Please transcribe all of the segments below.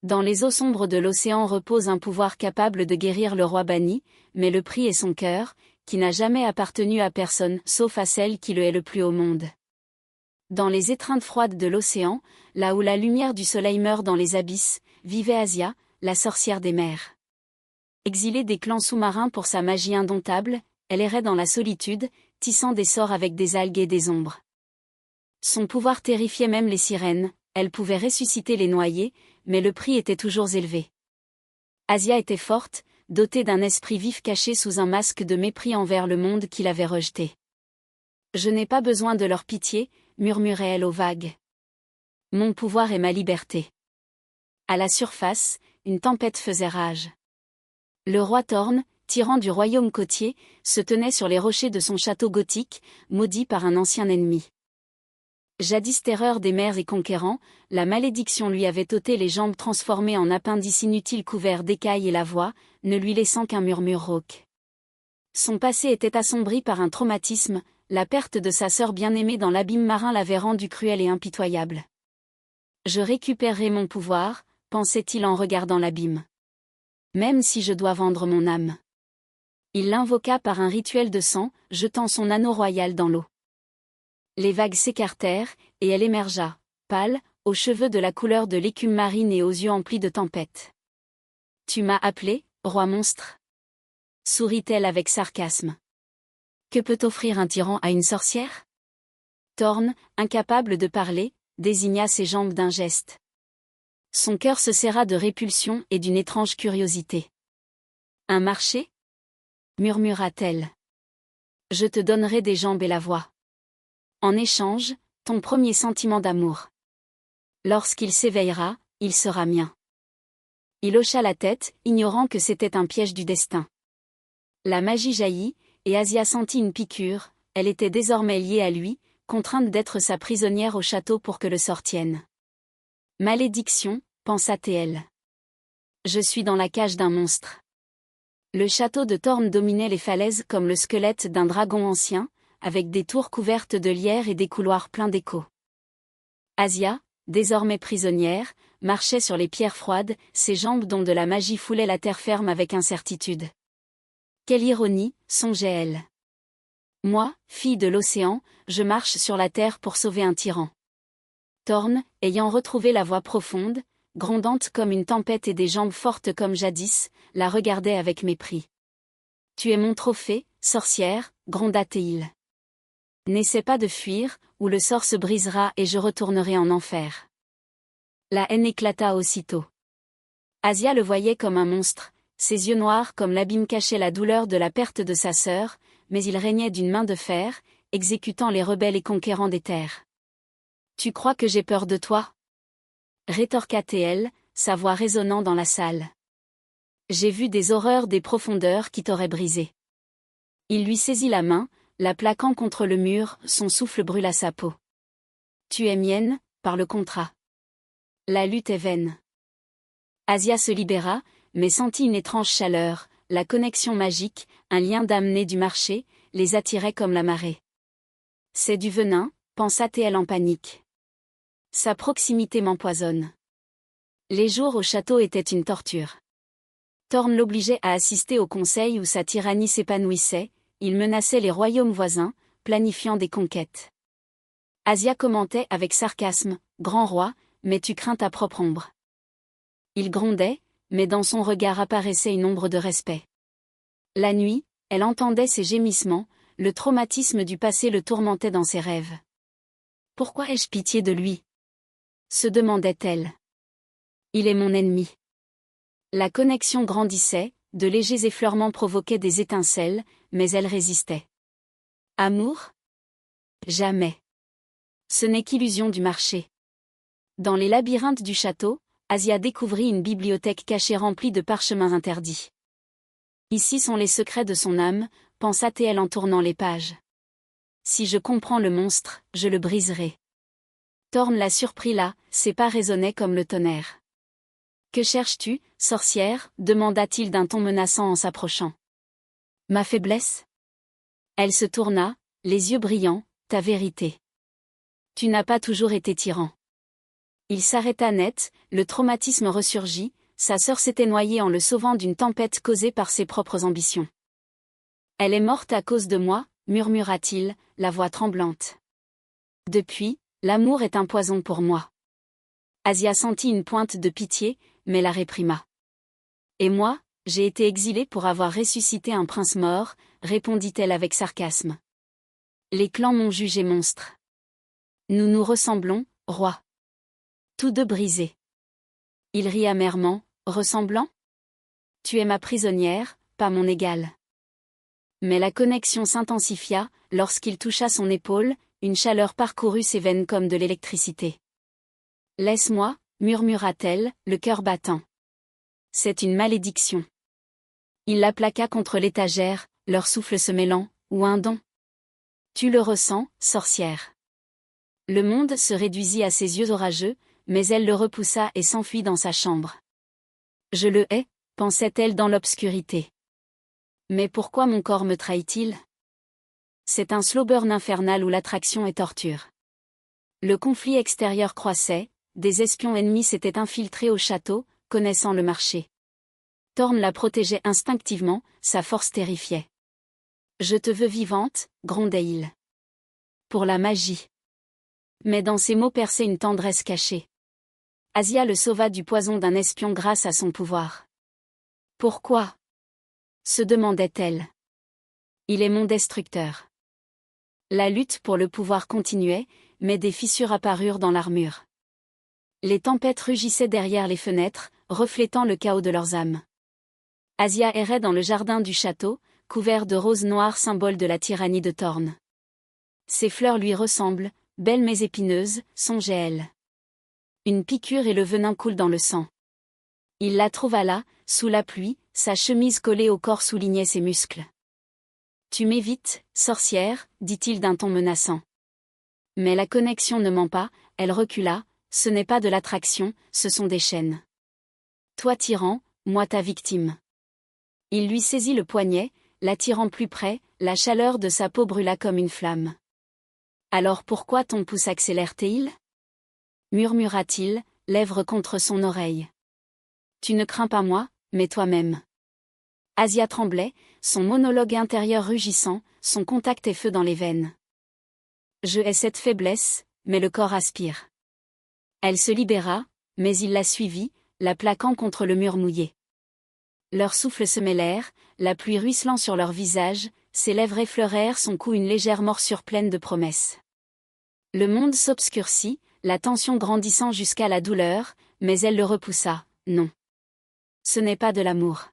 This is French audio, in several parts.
Dans les eaux sombres de l'océan repose un pouvoir capable de guérir le roi banni, mais le prix est son cœur, qui n'a jamais appartenu à personne, sauf à celle qui le hait le plus au monde. Dans les étreintes froides de l'océan, là où la lumière du soleil meurt dans les abysses, vivait Asia, la sorcière des mers. Exilée des clans sous-marins pour sa magie indomptable, elle errait dans la solitude, tissant des sorts avec des algues et des ombres. Son pouvoir terrifiait même les sirènes, elle pouvait ressusciter les noyés, mais le prix était toujours élevé. Asia était forte, dotée d'un esprit vif caché sous un masque de mépris envers le monde qui l'avait rejetée. « Je n'ai pas besoin de leur pitié », murmurait-elle aux vagues. « Mon pouvoir est ma liberté. » À la surface, une tempête faisait rage. Le roi Thorn, tyran du royaume côtier, se tenait sur les rochers de son château gothique, maudit par un ancien ennemi. Jadis terreur des mers et conquérants, la malédiction lui avait ôté les jambes transformées en appendices inutiles couverts d'écailles et la voix, ne lui laissant qu'un murmure rauque. Son passé était assombri par un traumatisme, la perte de sa sœur bien-aimée dans l'abîme marin l'avait rendu cruel et impitoyable. « Je récupérerai mon pouvoir », pensait-il en regardant l'abîme. « Même si je dois vendre mon âme. » Il l'invoqua par un rituel de sang, jetant son anneau royal dans l'eau. Les vagues s'écartèrent, et elle émergea, pâle, aux cheveux de la couleur de l'écume marine et aux yeux emplis de tempête. « Tu m'as appelé, roi monstre ?» sourit-elle avec sarcasme. « Que peut offrir un tyran à une sorcière ?» Thorn, incapable de parler, désigna ses jambes d'un geste. Son cœur se serra de répulsion et d'une étrange curiosité. « Un marché ?» murmura-t-elle. « Je te donnerai des jambes et la voix. En échange, ton premier sentiment d'amour. Lorsqu'il s'éveillera, il sera mien. » Il hocha la tête, ignorant que c'était un piège du destin. La magie jaillit, et Asia sentit une piqûre, elle était désormais liée à lui, contrainte d'être sa prisonnière au château pour que le sort tienne. « Malédiction, pensa-t-elle. Je suis dans la cage d'un monstre. » Le château de Thorn dominait les falaises comme le squelette d'un dragon ancien, avec des tours couvertes de lierre et des couloirs pleins d'échos. Asia, désormais prisonnière, marchait sur les pierres froides, ses jambes dont de la magie foulaient la terre ferme avec incertitude. Quelle ironie, songeait-elle. Moi, fille de l'océan, je marche sur la terre pour sauver un tyran. Thorn, ayant retrouvé la voix profonde, grondante comme une tempête et des jambes fortes comme jadis, la regardait avec mépris. « Tu es mon trophée, sorcière », gronda-t-il. « N'essaie pas de fuir, ou le sort se brisera et je retournerai en enfer. » La haine éclata aussitôt. Asia le voyait comme un monstre, ses yeux noirs comme l'abîme cachaient la douleur de la perte de sa sœur, mais il régnait d'une main de fer, exécutant les rebelles et conquérants des terres. « Tu crois que j'ai peur de toi ?» rétorqua-t-elle, sa voix résonnant dans la salle. « J'ai vu des horreurs des profondeurs qui t'auraient brisé. » Il lui saisit la main, la plaquant contre le mur, son souffle brûla sa peau. « Tu es mienne, par le contrat. La lutte est vaine. » Asia se libéra, mais sentit une étrange chaleur, la connexion magique, un lien d'âme né du marché, les attirait comme la marée. « C'est du venin, » pensa-t-elle en panique. « Sa proximité m'empoisonne. » Les jours au château étaient une torture. Thorn l'obligeait à assister au conseil où sa tyrannie s'épanouissait, il menaçait les royaumes voisins, planifiant des conquêtes. Asia commentait avec sarcasme, « Grand roi, mais tu crains ta propre ombre. » Il grondait, mais dans son regard apparaissait une ombre de respect. La nuit, elle entendait ses gémissements, le traumatisme du passé le tourmentait dans ses rêves. « Pourquoi ai-je pitié de lui ?» se demandait-elle. « Il est mon ennemi. » La connexion grandissait, de légers effleurements provoquaient des étincelles, mais elle résistait. Amour ? Jamais. Ce n'est qu'illusion du marché. Dans les labyrinthes du château, Asia découvrit une bibliothèque cachée remplie de parchemins interdits. Ici sont les secrets de son âme, pensa-t-elle en tournant les pages. Si je comprends le monstre, je le briserai. Thorn la surprit là, ses pas résonnaient comme le tonnerre. « Que cherches-tu, sorcière ?» demanda-t-il d'un ton menaçant en s'approchant. « Ma faiblesse ?» Elle se tourna, les yeux brillants, « Ta vérité. Tu n'as pas toujours été tyran. Il s'arrêta net, le traumatisme ressurgit, sa sœur s'était noyée en le sauvant d'une tempête causée par ses propres ambitions. Elle est morte à cause de moi, murmura-t-il, la voix tremblante. Depuis, l'amour est un poison pour moi. Asia sentit une pointe de pitié, mais la réprima. Et moi, j'ai été exilée pour avoir ressuscité un prince mort, répondit-elle avec sarcasme. Les clans m'ont jugé monstre. Nous nous ressemblons, roi. Tous deux brisés. Il rit amèrement, ressemblant ? Tu es ma prisonnière, pas mon égale. Mais la connexion s'intensifia, lorsqu'il toucha son épaule, une chaleur parcourut ses veines comme de l'électricité. Laisse-moi, murmura-t-elle, le cœur battant. C'est une malédiction. Il la plaqua contre l'étagère, leur souffle se mêlant, ou un don. Tu le ressens, sorcière. Le monde se réduisit à ses yeux orageux, mais elle le repoussa et s'enfuit dans sa chambre. Je le hais, pensait-elle dans l'obscurité. Mais pourquoi mon corps me trahit-il ? C'est un slow burn infernal où l'attraction est torture. Le conflit extérieur croissait, des espions ennemis s'étaient infiltrés au château, connaissant le marché. Thorn la protégeait instinctivement, sa force terrifiait. Je te veux vivante, grondait-il. Pour la magie. Mais dans ses mots perçait une tendresse cachée. Asia le sauva du poison d'un espion grâce à son pouvoir. Pourquoi ? Se demandait-elle. Il est mon destructeur. La lutte pour le pouvoir continuait, mais des fissures apparurent dans l'armure. Les tempêtes rugissaient derrière les fenêtres, reflétant le chaos de leurs âmes. Asia errait dans le jardin du château, couvert de roses noires symbole de la tyrannie de Thorn. Ces fleurs lui ressemblent, belles mais épineuses, songeait-elle. Une piqûre et le venin coulent dans le sang. Il la trouva là, sous la pluie, sa chemise collée au corps soulignait ses muscles. Tu m'évites, sorcière, dit-il d'un ton menaçant. Mais la connexion ne ment pas, elle recula, ce n'est pas de l'attraction, ce sont des chaînes. Toi tyran, moi ta victime. Il lui saisit le poignet, l'attirant plus près, la chaleur de sa peau brûla comme une flamme. Alors pourquoi ton pouce accélère-t-il ? Murmura-t-il, lèvres contre son oreille. Tu ne crains pas moi, mais toi-même. Asia tremblait, son monologue intérieur rugissant, son contact est feu dans les veines. Je hais cette faiblesse, mais le corps aspire. Elle se libéra, mais il la suivit, la plaquant contre le mur mouillé. Leurs souffles se mêlèrent, la pluie ruisselant sur leur visage, ses lèvres effleurèrent son cou une légère morsure pleine de promesses. Le monde s'obscurcit, la tension grandissant jusqu'à la douleur, mais elle le repoussa, non. Ce n'est pas de l'amour.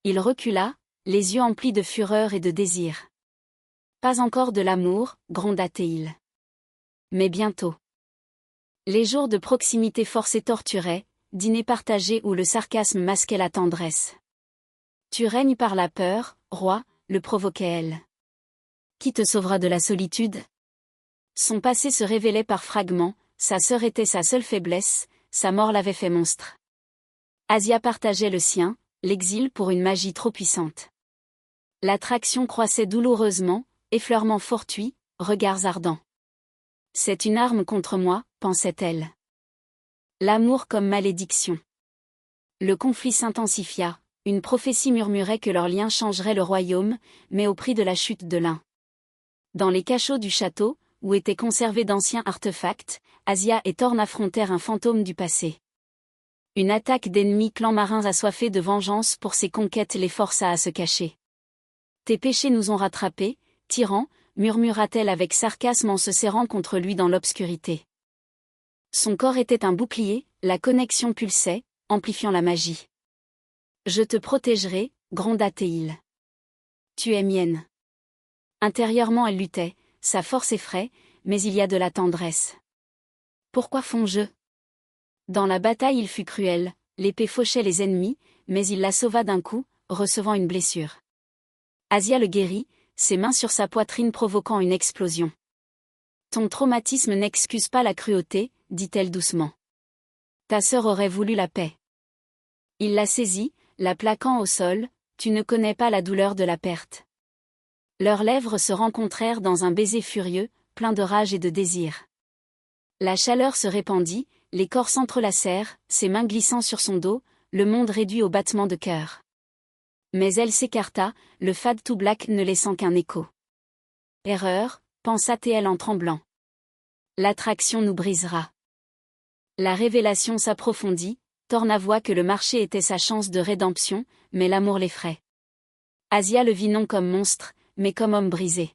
Il recula, les yeux emplis de fureur et de désir. Pas encore de l'amour, gronda-t-il. Mais bientôt. Les jours de proximité forcée torturaient, dîner partagé où le sarcasme masquait la tendresse. Tu règnes par la peur, roi, le provoquait-elle. Qui te sauvera de la solitude ? Son passé se révélait par fragments, sa sœur était sa seule faiblesse, sa mort l'avait fait monstre. Asia partageait le sien, l'exil pour une magie trop puissante. L'attraction croissait douloureusement, effleurements fortuits, regards ardents. C'est une arme contre moi, pensait-elle. L'amour comme malédiction. Le conflit s'intensifia, une prophétie murmurait que leur lien changerait le royaume, mais au prix de la chute de l'un. Dans les cachots du château, où étaient conservés d'anciens artefacts, Asia et Thorn affrontèrent un fantôme du passé. Une attaque d'ennemis clans marins assoiffés de vengeance pour ses conquêtes les força à se cacher. Tes péchés nous ont rattrapés, tyran, murmura-t-elle avec sarcasme en se serrant contre lui dans l'obscurité. Son corps était un bouclier, la connexion pulsait, amplifiant la magie. Je te protégerai, gronda-t-il. Tu es mienne. Intérieurement elle luttait, sa force effraie, mais il y a de la tendresse. Pourquoi fonds-je ? Dans la bataille il fut cruel, l'épée fauchait les ennemis, mais il la sauva d'un coup, recevant une blessure. Asia le guérit, ses mains sur sa poitrine provoquant une explosion. Ton traumatisme n'excuse pas la cruauté, dit-elle doucement. Ta sœur aurait voulu la paix. Il la saisit, la plaquant au sol, tu ne connais pas la douleur de la perte. Leurs lèvres se rencontrèrent dans un baiser furieux, plein de rage et de désir. La chaleur se répandit, les corps s'entrelacèrent, ses mains glissant sur son dos, le monde réduit au battement de cœur. Mais elle s'écarta, le Fade to Black ne laissant qu'un écho. Erreur, pensa TL en tremblant. L'attraction nous brisera. La révélation s'approfondit, Thorn avoua que le marché était sa chance de rédemption, mais l'amour l'effraie. Asia le vit non comme monstre, mais comme homme brisé.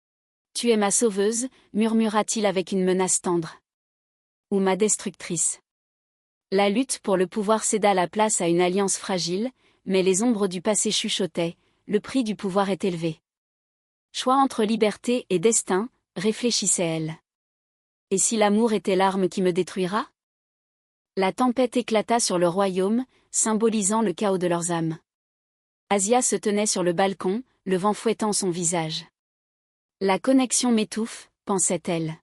« Tu es ma sauveuse » murmura-t-il avec une menace tendre. « Ou ma destructrice ?» La lutte pour le pouvoir céda la place à une alliance fragile, mais les ombres du passé chuchotaient, le prix du pouvoir est élevé. Choix entre liberté et destin, réfléchissait-elle. Et si l'amour était l'arme qui me détruira ? La tempête éclata sur le royaume, symbolisant le chaos de leurs âmes. Asia se tenait sur le balcon, le vent fouettant son visage. La connexion m'étouffe, pensait-elle.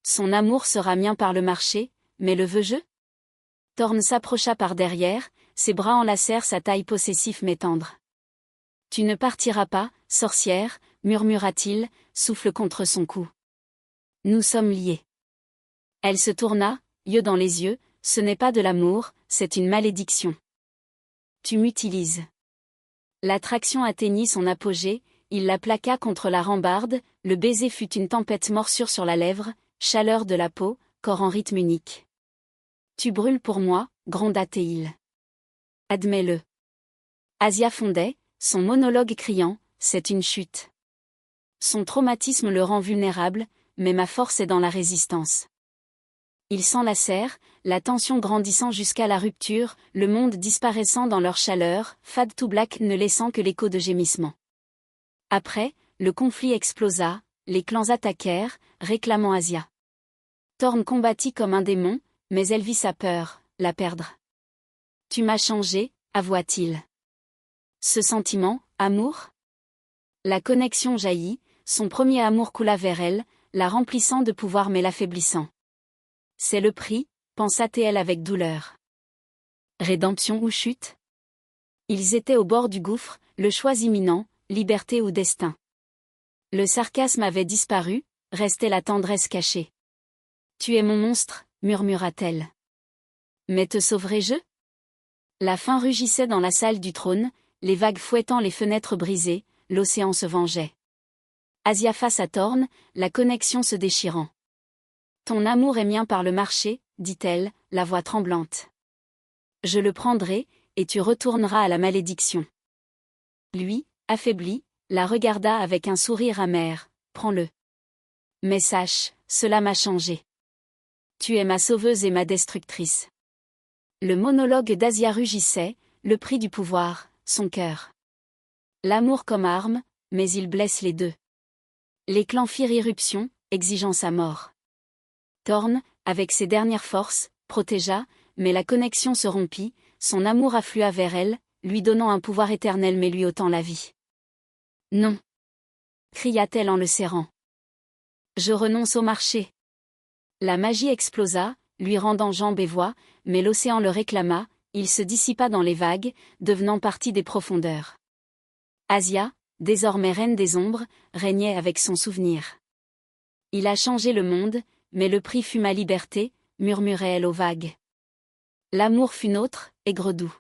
Son amour sera mien par le marché, mais le veux-je ? Thorn s'approcha par derrière, ses bras enlacèrent sa taille possessive mais tendre. « Tu ne partiras pas, sorcière » murmura-t-il, souffle contre son cou. « Nous sommes liés. » Elle se tourna, yeux dans les yeux, « Ce n'est pas de l'amour, c'est une malédiction. Tu m'utilises. » L'attraction atteignit son apogée, il la plaqua contre la rambarde, le baiser fut une tempête morsure sur la lèvre, chaleur de la peau, corps en rythme unique. « Tu brûles pour moi » gronda-t-il. « Admets-le. » Asia fondait, son monologue criant, « C'est une chute. » Son traumatisme le rend vulnérable, mais ma force est dans la résistance. Ils s'enlacèrent, la tension grandissant jusqu'à la rupture, le monde disparaissant dans leur chaleur, Fade to Black ne laissant que l'écho de gémissements. Après, le conflit explosa, les clans attaquèrent, réclamant Asia. Thorn combattit comme un démon, mais elle vit sa peur, la perdre. « Tu m'as changé » avoua-t-il. Ce sentiment, amour ? La connexion jaillit, son premier amour coula vers elle, la remplissant de pouvoir mais l'affaiblissant. C'est le prix, pensa-t-elle avec douleur. Rédemption ou chute ? Ils étaient au bord du gouffre, le choix imminent, liberté ou destin. Le sarcasme avait disparu, restait la tendresse cachée. « Tu es mon monstre » murmura-t-elle. « Mais te sauverai-je » La faim rugissait dans la salle du trône, les vagues fouettant les fenêtres brisées, l'océan se vengeait. Asia face à Thorn, la connexion se déchirant. « Ton amour est mien par le marché » dit-elle, la voix tremblante. « Je le prendrai, et tu retourneras à la malédiction. » Lui, affaibli, la regarda avec un sourire amer. « Prends-le. Mais sache, cela m'a changé. Tu es ma sauveuse et ma destructrice. » Le monologue d'Asia rugissait, le prix du pouvoir, son cœur. L'amour comme arme, mais il blesse les deux. Les clans firent irruption, exigeant sa mort. Thorn, avec ses dernières forces, protégea, mais la connexion se rompit, son amour afflua vers elle, lui donnant un pouvoir éternel mais lui ôtant la vie. « Non » cria-t-elle en le serrant. « Je renonce au marché. » La magie explosa, lui rendant jambes et voix, mais l'océan le réclama, il se dissipa dans les vagues, devenant partie des profondeurs. Asia, désormais reine des ombres, régnait avec son souvenir. « Il a changé le monde, mais le prix fut ma liberté » murmurait-elle aux vagues. L'amour fut nôtre, aigre doux.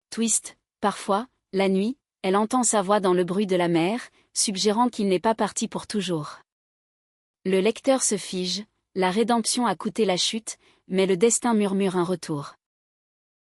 Twist, parfois, la nuit, elle entend sa voix dans le bruit de la mer, suggérant qu'il n'est pas parti pour toujours. Le lecteur se fige, la rédemption a coûté la chute, mais le destin murmure un retour.